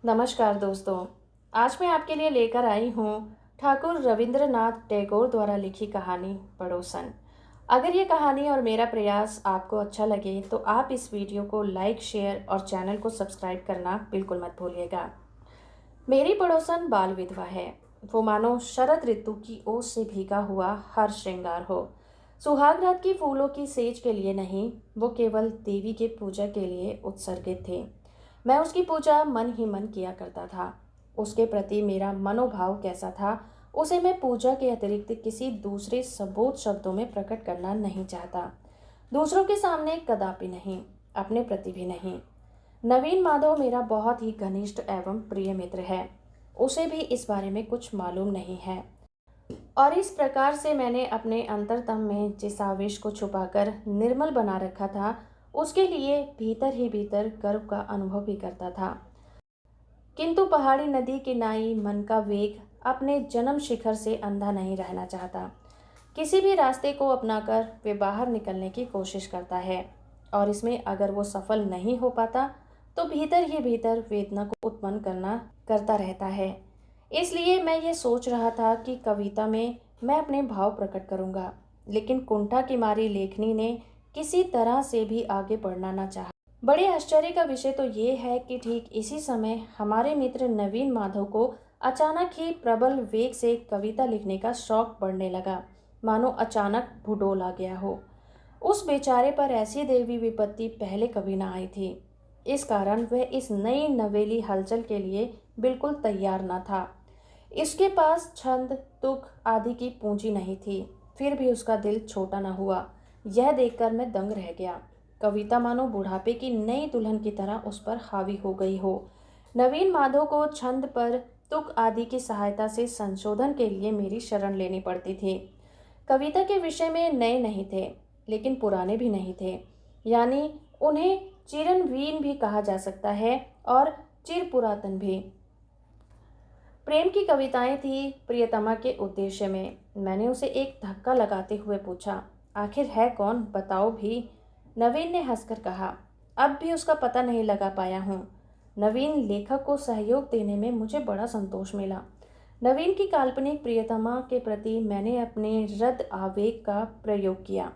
नमस्कार दोस्तों। आज मैं आपके लिए लेकर आई हूँ ठाकुर रविंद्रनाथ टैगोर द्वारा लिखी कहानी पड़ोसन। अगर ये कहानी और मेरा प्रयास आपको अच्छा लगे तो आप इस वीडियो को लाइक, शेयर और चैनल को सब्सक्राइब करना बिल्कुल मत भूलिएगा। मेरी पड़ोसन बाल विधवा है। वो मानो शरद ऋतु की ओस से भीगा हुआ हर श्रृंगार हो। सुहाग रात की फूलों की सेज के लिए नहीं, वो केवल देवी के पूजा के लिए उत्सर्गित थे। मैं उसकी पूजा मन ही मन किया करता था। उसके प्रति मेरा मनोभाव कैसा था, उसे मैं पूजा के अतिरिक्त किसी दूसरे सबोध शब्दों में प्रकट करना नहीं चाहता। दूसरों के सामने कदापि नहीं, अपने प्रति भी नहीं। नवीन माधव मेरा बहुत ही घनिष्ठ एवं प्रिय मित्र है। उसे भी इस बारे में कुछ मालूम नहीं है और इस प्रकार से मैंने अपने अंतरतम में जिस आवेश को छुपाकर निर्मल बना रखा था, उसके लिए भीतर ही भीतर गर्व का अनुभव भी करता था। किंतु पहाड़ी नदी की नाई मन का वेग अपने जन्म शिखर से अंधा नहीं रहना चाहता। किसी भी रास्ते को अपनाकर वे बाहर निकलने की कोशिश करता है और इसमें अगर वो सफल नहीं हो पाता तो भीतर ही भीतर वेदना को उत्पन्न करता रहता है। इसलिए मैं ये सोच रहा था कि कविता में मैं अपने भाव प्रकट करूंगा, लेकिन कुंठा की मारी लेखनी ने किसी तरह से भी आगे बढ़ना न चाहा। बड़े आश्चर्य का विषय तो ये है कि ठीक इसी समय हमारे मित्र नवीन माधव को अचानक ही प्रबल वेग से कविता लिखने का शौक बढ़ने लगा, मानो अचानक भूडोल आ गया हो। उस बेचारे पर ऐसी देवी विपत्ति पहले कभी ना आई थी। इस कारण वह इस नई नवेली हलचल के लिए बिल्कुल तैयार न था। इसके पास छंद, तुक आदि की पूंजी नहीं थी, फिर भी उसका दिल छोटा न हुआ। यह देखकर मैं दंग रह गया। कविता मानो बुढ़ापे की नई दुल्हन की तरह उस पर हावी हो गई हो। नवीन माधव को छंद पर, तुक आदि की सहायता से संशोधन के लिए मेरी शरण लेनी पड़ती थी। कविता के विषय में नए नहीं थे, लेकिन पुराने भी नहीं थे, यानी उन्हें चिरनवीन भी कहा जा सकता है और चिर पुरातन भी। प्रेम की कविताएं थी प्रियतमा के उद्देश्य में। मैंने उसे एक धक्का लगाते हुए पूछा, आखिर है कौन, बताओ भी। नवीन ने हंसकर कहा, अब भी उसका पता नहीं लगा पाया हूँ। नवीन लेखक को सहयोग देने में मुझे बड़ा संतोष मिला। नवीन की काल्पनिक प्रियतमा के प्रति मैंने अपने हृद आवेग का प्रयोग किया।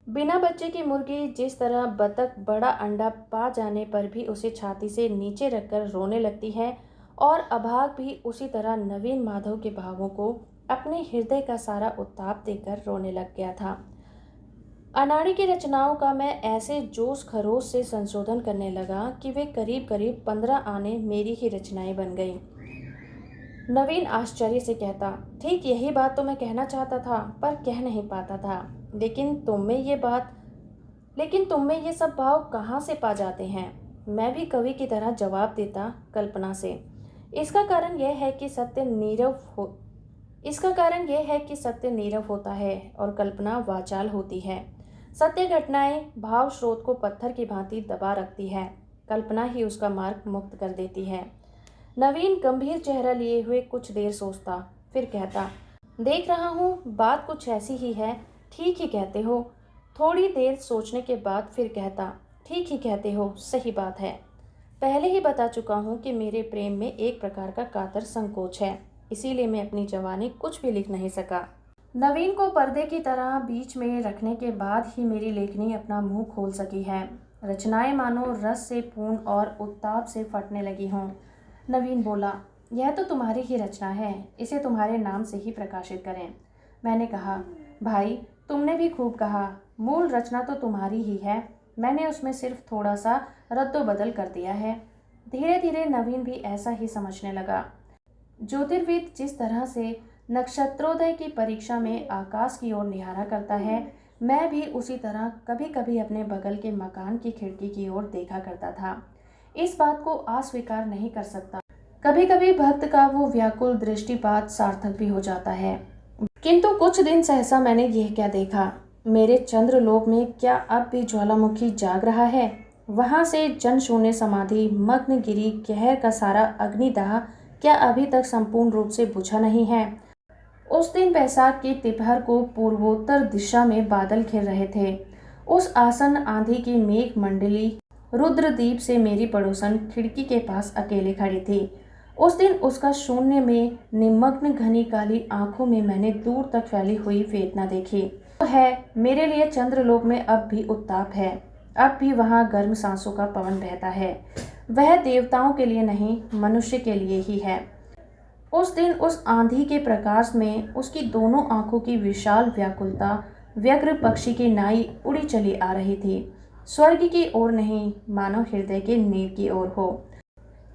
बिना बच्चे की मुर्गी जिस तरह बतख बड़ा अंडा पा जाने पर भी उसे छाती से नीचे रखकर रोने लगती है, और अभाग भी उसी तरह नवीन माधव के भावों को अपने हृदय का सारा उत्ताप देकर रोने लग गया था। अनाड़ी की रचनाओं का मैं ऐसे जोश खरोश से संशोधन करने लगा कि वे करीब करीब 15 आने मेरी ही रचनाएं बन गईं। नवीन आश्चर्य से कहता, ठीक यही बात तो मैं कहना चाहता था पर कह नहीं पाता था। लेकिन तुम में ये सब भाव कहाँ से पा जाते हैं? मैं भी कवि की तरह जवाब देता, कल्पना से। इसका कारण यह है कि सत्य नीरव होता है और कल्पना वाचाल होती है। सत्य घटनाएं भाव स्रोत को पत्थर की भांति दबा रखती है, कल्पना ही उसका मार्ग मुक्त कर देती है। नवीन गंभीर चेहरा लिए हुए कुछ देर सोचता, फिर कहता, देख रहा हूँ बात कुछ ऐसी ही है, ठीक ही कहते हो। थोड़ी देर सोचने के बाद फिर कहता, ठीक ही कहते हो, सही बात है। पहले ही बता चुका हूँ कि मेरे प्रेम में एक प्रकार का कातर संकोच है, इसीलिए मैं अपनी जवानी कुछ भी लिख नहीं सका। नवीन को पर्दे की तरह बीच में रखने के बाद ही मेरी लेखनी अपना मुंह खोल सकी है। रचनाएं मानो रस से पूर्ण और उत्ताप से फटने लगी हों। नवीन बोला, यह तो तुम्हारी ही रचना है, इसे तुम्हारे नाम से ही प्रकाशित करें। मैंने कहा, भाई तुमने भी खूब कहा, मूल रचना तो तुम्हारी ही है, मैंने उसमें सिर्फ थोड़ा सा रद्दोबदल कर दिया है। धीरे धीरे नवीन भी ऐसा ही समझने लगा। ज्योतिर्विद जिस तरह से नक्षत्रोदय की परीक्षा में आकाश की ओर निहारा करता है, मैं भी उसी तरह कभी कभी अपने बगल के मकान की खिड़की की ओर देखा करता था। इस बात को अस्वीकार नहीं कर सकता। कभी कभी भक्त का वो व्याकुल दृष्टिपात सार्थक भी हो जाता है। किंतु कुछ दिन सहसा मैंने यह क्या देखा, मेरे चंद्रलोक में क्या अब भी ज्वालामुखी जाग रहा है? वहां से जनशून्य समाधि मग्न गिरी कहर का सारा अग्निदाह क्या अभी तक संपूर्ण रूप से बुझा नहीं है? उस दिन बैसाख की तिपहर को पूर्वोत्तर दिशा में बादल घिर रहे थे। उस आसन आंधी की मेघ मंडली रुद्रदीप से मेरी पड़ोसन खिड़की के पास अकेले खड़ी थी। उस दिन उसका शून्य में निमग्न घनी काली आंखों में मैंने दूर तक फैली हुई वेदना देखी। तो है मेरे लिए चंद्रलोक में अब भी उत्ताप है, अब भी वहाँ गर्म सांसों का पवन बहता है। वह देवताओं के लिए नहीं, मनुष्य के लिए ही है। उस दिन उस आंधी के प्रकाश में उसकी दोनों आंखों की विशाल व्याकुलता व्यग्र पक्षी की नाई उड़ी चली आ रही थी। स्वर्ग की ओर नहीं, मानव हृदय के नीर की ओर हो।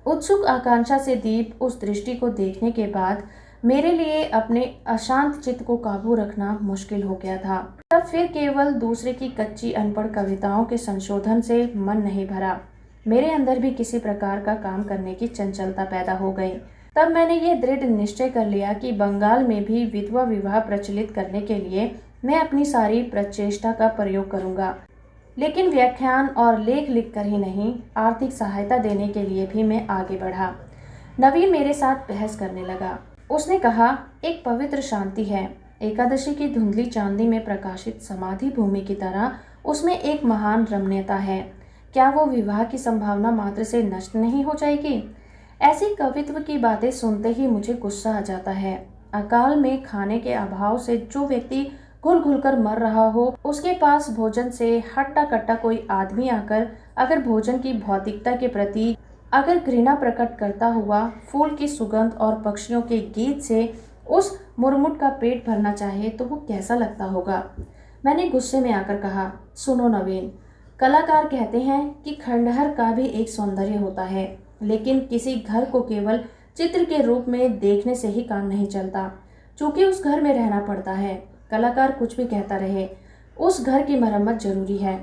उत्सुक आकांक्षा से दीप उस दृष्टि को देखने के बाद मेरे लिए अपने अशांत चित्त को काबू रखना मुश्किल हो गया था। तब फिर केवल दूसरे की कच्ची अनपढ़ कविताओं के संशोधन से मन नहीं भरा। मेरे अंदर भी किसी प्रकार का काम करने की चंचलता पैदा हो गई। तब मैंने ये दृढ़ निश्चय कर लिया कि बंगाल में भी विधवा विवाह प्रचलित करने के लिए मैं अपनी सारी प्रचेष्टा का प्रयोग करूंगा। लेकिन व्याख्यान और लेख लिखकर ही नहीं, आर्थिक सहायता देने के लिए भी मैं आगे बढ़ा। नवीन मेरे साथ बहस करने लगा। उसने कहा, एक पवित्र शांति है। एकादशी की धुंधली चांदी में प्रकाशित समाधि भूमि की तरह उसमें एक महान रमणीयता है। क्या वो विवाह की संभावना मात्र से नष्ट नहीं हो जाएगी? ऐसी कवित्व की बातें सुनते ही मुझे गुस्सा आ जाता है। अकाल में खाने के अभाव से जो व्यक्ति घुल घुल कर मर रहा हो, उसके पास भोजन से हट्टा कट्टा कोई आदमी आकर अगर भोजन की भौतिकता के प्रति अगर घृणा प्रकट करता हुआ फूल की सुगंध और पक्षियों के गीत से उस मुरमुट का पेट भरना चाहे तो वो कैसा लगता होगा। मैंने गुस्से में आकर कहा, सुनो नवीन, कलाकार कहते हैं कि खंडहर का भी एक सौंदर्य होता है, लेकिन किसी घर को केवल चित्र के रूप में देखने से ही काम नहीं चलता, चूंकि उस घर में रहना पड़ता है। कलाकार कुछ भी कहता रहे, उस घर की मरम्मत जरूरी है।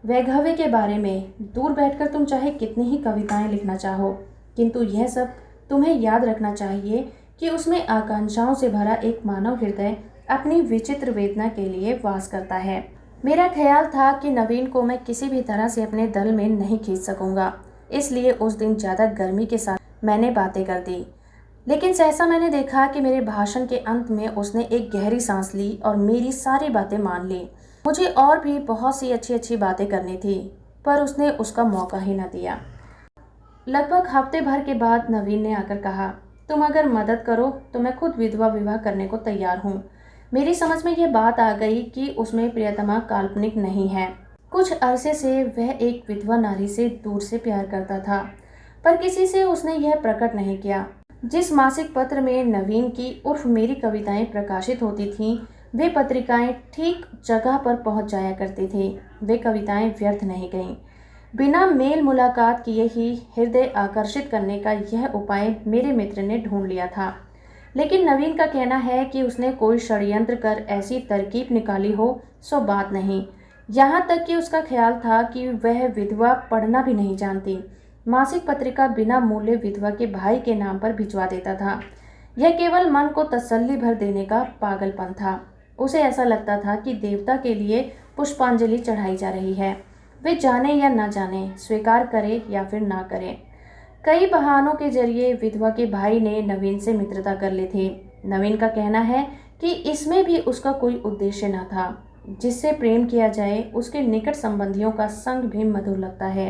वैभव के बारे में दूर बैठकर तुम चाहे कितनी ही कविताएं लिखना चाहो, किंतु यह सब तुम्हें याद रखना चाहिए कि उसमें आकांक्षाओं से भरा एक मानव हृदय अपनी विचित्र वेदना के लिए वास करता है। मेरा ख्याल था कि नवीन को मैं किसी भी तरह से अपने दल में नहीं खींच सकूंगा, इसलिए उस दिन ज़्यादा गर्मी के साथ मैंने बातें कर दी। लेकिन सहसा मैंने देखा कि मेरे भाषण के अंत में उसने एक गहरी सांस ली और मेरी सारी बातें मान ली। मुझे और भी बहुत सी अच्छी अच्छी बातें करनी थी, पर उसने उसका मौका ही न दिया। लगभग हफ्ते भर के बाद नवीन ने आकर कहा, तुम अगर मदद करो तो मैं खुद विधवा विवाह करने को तैयार हूँ। मेरी समझ में यह बात आ गई कि उसमें प्रियतमा काल्पनिक नहीं है। कुछ अरसे से वह एक विधवा नारी से दूर से प्यार करता था, पर किसी से उसने यह प्रकट नहीं किया। जिस मासिक पत्र में नवीन की उर्फ मेरी कविताएं प्रकाशित होती थीं, वे पत्रिकाएं ठीक जगह पर पहुंच जाया करती थी। वे कविताएं व्यर्थ नहीं गईं। बिना मेल मुलाकात किए ही हृदय आकर्षित करने का यह उपाय मेरे मित्र ने ढूंढ लिया था। लेकिन नवीन का कहना है कि उसने कोई षड्यंत्र कर ऐसी तरकीब निकाली हो, सो बात नहीं। यहाँ तक कि उसका ख्याल था कि वह विधवा पढ़ना भी नहीं जानती। मासिक पत्रिका बिना मूल्य विधवा के भाई के नाम पर भिजवा देता था। यह केवल मन को तसल्ली भर देने का पागलपन था। उसे ऐसा लगता था कि देवता के लिए पुष्पांजलि चढ़ाई जा रही है। वे जाने या ना जाने, स्वीकार करे या फिर ना करे। कई बहानों के जरिए विधवा के भाई ने नवीन से मित्रता कर ली थी। नवीन का कहना है कि इसमें भी उसका कोई उद्देश्य न था। जिससे प्रेम किया जाए उसके निकट संबंधियों का संग भी मधुर लगता है।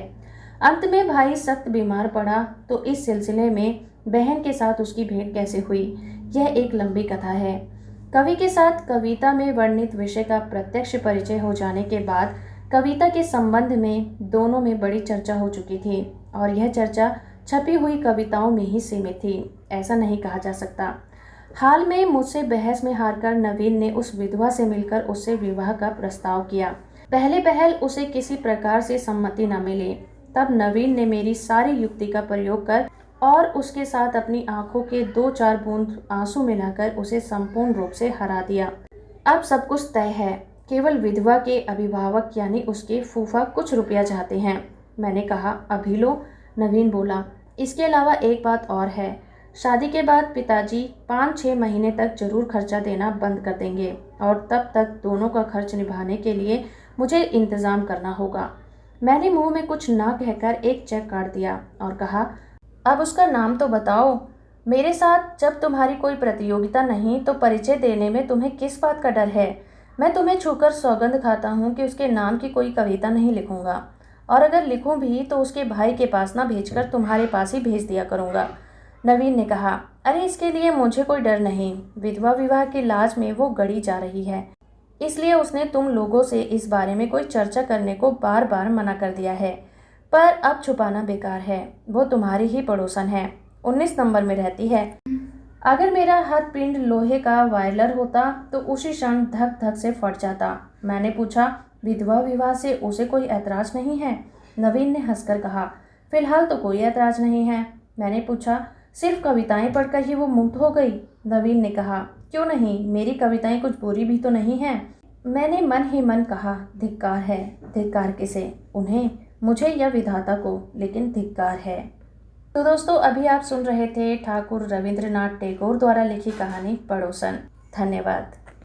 अंत में भाई सख्त बीमार पड़ा तो इस सिलसिले में बहन के साथ उसकी भेंट कैसे हुई, यह एक लंबी कथा है। कवि के साथ कविता में वर्णित विषय का प्रत्यक्ष परिचय हो जाने के बाद कविता के संबंध में दोनों में बड़ी चर्चा हो चुकी थी और यह चर्चा छपी हुई कविताओं में ही सीमित थी, ऐसा नहीं कहा जा सकता। हाल में मुझसे बहस में हारकर नवीन ने उस विधवा से मिलकर उससे विवाह का प्रस्ताव किया। पहले पहल उसे किसी प्रकार से सम्मति न मिली। तब नवीन ने मेरी सारी युक्ति का प्रयोग कर और उसके साथ अपनी आंखों के 2-4 बूंद आंसू मिलाकर उसे संपूर्ण रूप से हरा दिया। अब सब कुछ तय है, केवल विधवा के अभिभावक यानी उसके फूफा कुछ रुपया चाहते हैं। मैंने कहा, अभी लो। नवीन बोला, इसके अलावा एक बात और है, शादी के बाद पिताजी 5-6 महीने तक जरूर खर्चा देना बंद कर देंगे और तब तक दोनों का खर्च निभाने के लिए मुझे इंतज़ाम करना होगा। मैंने मुंह में कुछ ना कहकर एक चेक काट दिया और कहा, अब उसका नाम तो बताओ। मेरे साथ जब तुम्हारी कोई प्रतियोगिता नहीं तो परिचय देने में तुम्हें किस बात का डर है? मैं तुम्हें छूकर सौगंध खाता हूँ कि उसके नाम की कोई कविता नहीं लिखूंगा। और अगर लिखूं भी तो उसके भाई के पास ना भेजकर तुम्हारे पास ही भेज दिया करूँगा। नवीन ने कहा, अरे इसके लिए मुझे कोई डर नहीं। विधवा विवाह की लाज में वो गड़ी जा रही है, इसलिए उसने तुम लोगों से इस बारे में कोई चर्चा करने को बार बार मना कर दिया है। पर अब छुपाना बेकार है, वो तुम्हारी ही पड़ोसन है, 19 नंबर में रहती है। अगर मेरा हथपिंड लोहे का वायलर होता तो उसी क्षण धक धक से फट जाता। मैंने पूछा, विधवा विवाह से उसे कोई ऐतराज नहीं है? नवीन ने हंसकर कहा, फिलहाल तो कोई ऐतराज नहीं है। मैंने पूछा, सिर्फ कविताएं पढ़कर ही वो मुक्त हो गई? नवीन ने कहा, क्यों नहीं, मेरी कविताएं कुछ बुरी भी तो नहीं हैं। मैंने मन ही मन कहा, धिक्कार है। धिक्कार किसे? उन्हें, मुझे या विधाता को, लेकिन धिक्कार है। तो दोस्तों, अभी आप सुन रहे थे ठाकुर रविंद्रनाथ टैगोर द्वारा लिखी कहानी पड़ोसन। धन्यवाद।